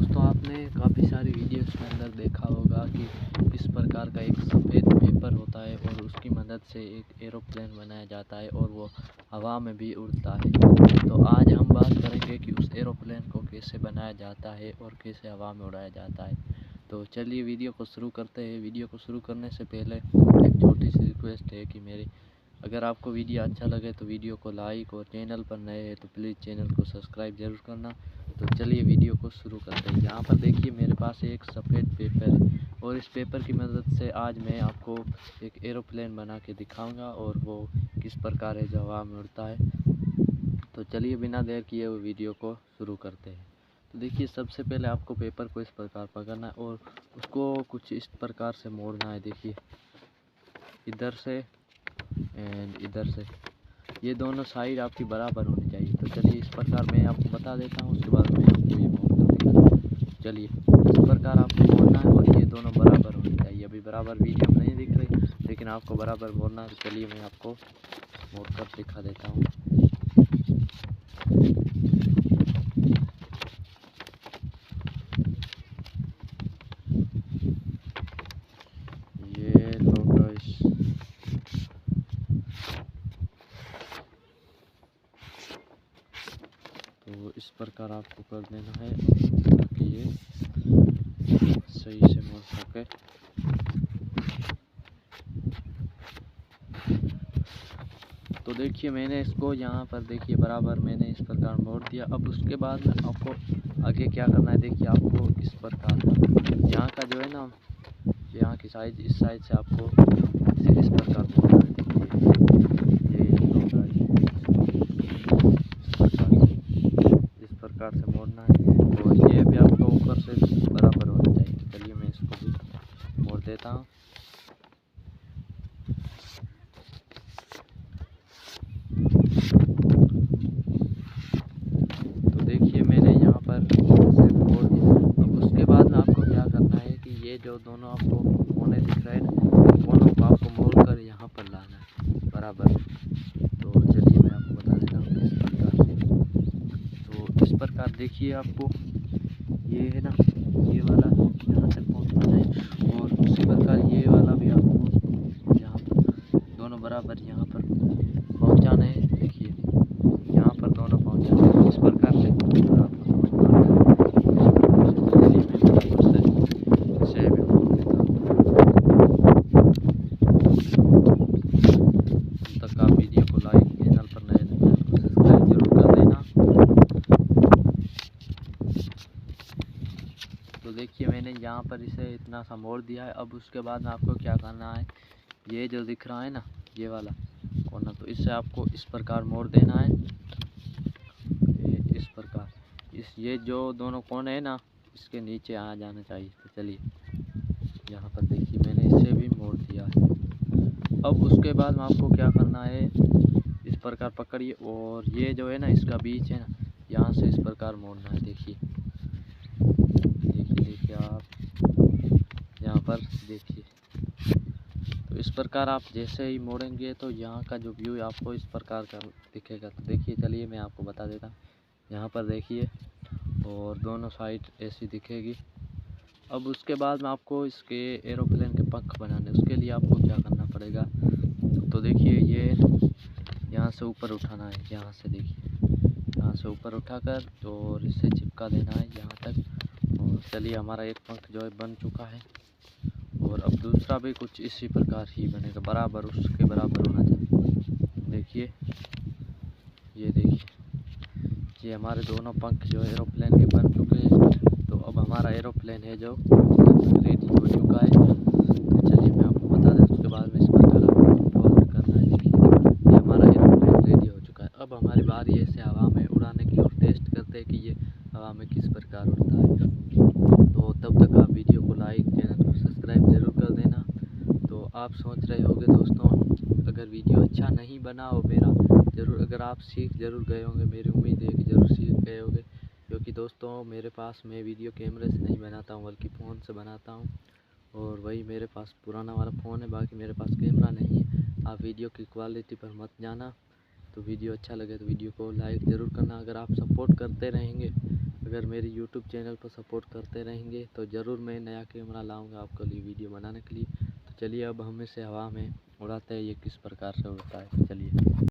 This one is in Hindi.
दोस्तों आपने काफ़ी सारी वीडियोस के अंदर देखा होगा कि इस प्रकार का एक सफ़ेद पेपर होता है और उसकी मदद से एक एरोप्लेन बनाया जाता है और वो हवा में भी उड़ता है। तो आज हम बात करेंगे कि उस एरोप्लेन को कैसे बनाया जाता है और कैसे हवा में उड़ाया जाता है। तो चलिए वीडियो को शुरू करते हैं। वीडियो को शुरू करने से पहले एक छोटी सी रिक्वेस्ट है कि अगर आपको वीडियो अच्छा लगे तो वीडियो को लाइक और चैनल पर नए हैं तो प्लीज़ चैनल को सब्सक्राइब ज़रूर करना। तो चलिए वीडियो को शुरू करते हैं। यहाँ पर देखिए मेरे पास एक सफ़ेद पेपर है और इस पेपर की मदद से आज मैं आपको एक एरोप्लेन बना के दिखाऊंगा और वो किस प्रकार है जो हवा में उड़ता है। तो चलिए बिना देर किए हुए वीडियो को शुरू करते हैं। तो देखिए सबसे पहले आपको पेपर को इस प्रकार पकड़ना है और उसको कुछ इस प्रकार से मोड़ना है। देखिए इधर से एंड इधर से, ये दोनों साइड आपकी बराबर होनी चाहिए। तो चलिए इस प्रकार मैं आपको बता देता हूँ, उसके बाद मैं आपको ये मोड़ कर दिखाता। चलिए इस प्रकार आपको मोड़ना है और ये दोनों बराबर होनी चाहिए। अभी बराबर वीडियो में नहीं दिख रही लेकिन आपको बराबर मोड़ना है। तो चलिए मैं आपको मोड़ कर दिखा देता हूँ। ये लो गाइस, तो इस प्रकार आपको कर देना है ताकि ये सही से मोड़ सके। तो देखिए मैंने इसको यहाँ पर देखिए बराबर मैंने इस प्रकार मोड़ दिया। अब उसके बाद में आपको आगे क्या करना है। देखिए आपको इस प्रकार यहाँ का जो है ना, यहाँ की साइड इस साइड से आपको इस प्रकार मोड़ना है। देखिए ये होगा, इस प्रकार से मोड़ना है और ये भी आपको ऊपर से बराबर होना चाहिए। तो चलिए मैं इसको भी मोड़ देता हूँ। तो देखिए मैंने यहाँ पर से मोड़ दिया। अब उसके बाद में आपको क्या करना है कि ये जो दोनों आपको कोने दिख रहे हैं ना, इन कोनों को आपको मोड़ कर यहाँ पर लाना है बराबर। तो चलिए मैं आपको बता देता हूँ किस प्रकार से। तो इस प्रकार देखिए आपको ये है ना, ये वाला यहाँ तक पहुँचना है और उसी प्रकार ये वाला भी आपको यहाँ पर दोनों बराबर यहाँ पर पहुँचाना है। देखिए यहाँ पर दोनों पहुँचाना है इस प्रकार से आपको समझना है। चलिए मैं बराबर से इसे भी मोड़ देता हूँ। तब तक आप वीडियो को लाइक, चैनल पर नए चैनल को सब्सक्राइब जरूर कर देना। तो देखिए मैंने यहाँ पर इसे इतना सा मोड़ दिया है। अब उसके बाद में आपको क्या करना है, ये जो दिख रहा है ना ये वाला कोना, तो इससे आपको इस प्रकार मोड़ देना है। इस प्रकार ये जो दोनों कोने हैं ना इसके नीचे आ जाना चाहिए। तो चलिए यहाँ पर देखिए मैंने इसे भी मोड़ दिया है। अब उसके बाद में आपको क्या करना है, इस प्रकार पकड़िए और ये जो है ना इसका बीच है ना, यहाँ से इस प्रकार मोड़ना है। देखिए देखिए आप यहाँ पर देखिए। तो इस प्रकार आप जैसे ही मोड़ेंगे तो यहाँ का जो व्यू आपको इस प्रकार का दिखेगा। तो देखिए चलिए मैं आपको बता देता हूँ। यहाँ पर देखिए और दोनों साइड ऐसी दिखेगी। अब उसके बाद में आपको इसके एरोप्लेन के पंख बनाने, उसके लिए आपको क्या करना पड़ेगा। तो देखिए ये यहाँ से ऊपर उठाना है, यहाँ से देखिए यहाँ से ऊपर उठाकर और इसे चिपका देना है यहाँ तक। और चलिए हमारा एक पंख जो है बन चुका है और अब दूसरा भी कुछ इसी प्रकार ही बनेगा, बराबर उसके बराबर होना चाहिए। देखिए ये देखिए ये हमारे दोनों पंख जो एरोप्लेन के बन चुके हैं। तो अब हमारा एरोप्लेन है जो रेडी हो चुका है। तो चलिए मैं आपको बता दें उसके बाद में इस प्रकार आपको करना है। देखिए ये हमारा एरोप्लेन रेडी हो चुका है। अब हमारी बारी है इसे हवा में उड़ाने की और टेस्ट करते हैं कि ये हवा में किस प्रकार उड़ता है। तो तब तक आप वीडियो को लाइक, चैनल को सब्सक्राइब जरूर कर देना। तो आप सोच रहे होंगे दोस्तों अगर वीडियो अच्छा नहीं बना हो मेरा, ज़रूर अगर आप सीख ज़रूर गए होंगे, मेरी उम्मीद है कि ज़रूर सीख गए होंगे। क्योंकि दोस्तों मेरे पास मैं वीडियो कैमरे से नहीं बनाता हूँ बल्कि फ़ोन से बनाता हूँ और वही मेरे पास पुराना वाला फ़ोन है, बाकी मेरे पास कैमरा नहीं है। आप वीडियो की क्वालिटी पर मत जाना। तो वीडियो अच्छा लगे तो वीडियो को लाइक ज़रूर करना। अगर आप सपोर्ट करते रहेंगे, अगर मेरी यूट्यूब चैनल पर सपोर्ट करते रहेंगे तो ज़रूर मैं नया कैमरा लाऊंगा आपके लिए वीडियो बनाने के लिए। तो चलिए अब हम इसे हवा में उड़ाते हैं, ये किस प्रकार से उड़ता है, चलिए।